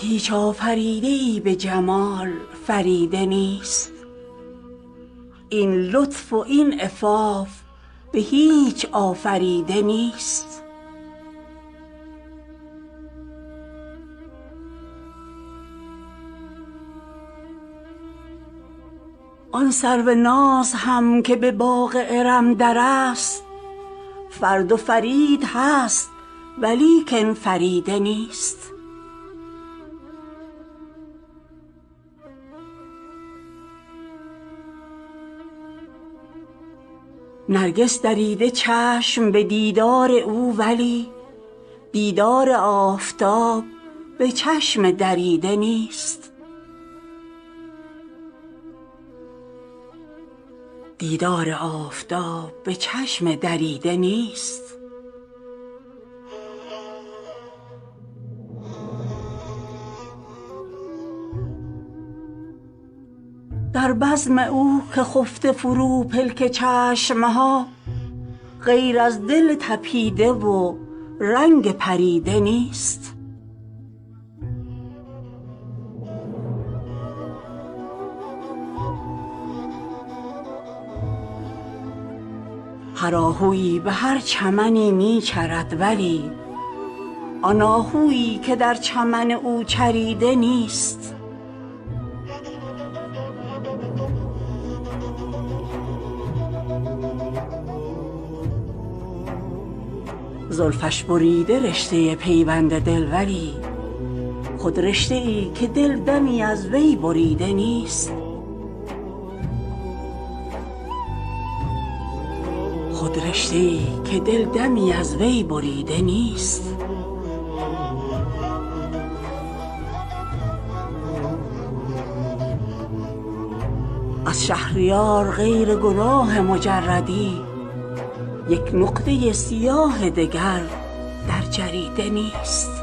هیچ آفریده ای به جمال فریده نیست، این لطف و این عفاف به هیچ آفریده نیست. آن سروناز هم که به باغ ارم در است، فرد و فرید هست ولیکن فریده نیست. نرگس دریده چشم به دیدار او ولی دیدار آفتاب به چشم دریده نیست. دیدار آفتاب به چشم دریده نیست. در بزم او که خفته فرو پلک چشمها، غیر از دل تپیده و رنگ پریده نیست. هر آهویی به هر چمنی می چرد ولی آن آهویی که در چمن او چریده نیست. زلفش بریده رشته پیوند دل ولی خود رشته ای که دل دمی از وی بریده نیست. خود رشته ای که دل دمی از وی بریده نیست. از شهریار غیر گناه مجردی، یک نقطه سیاه دگر در جریده نیست.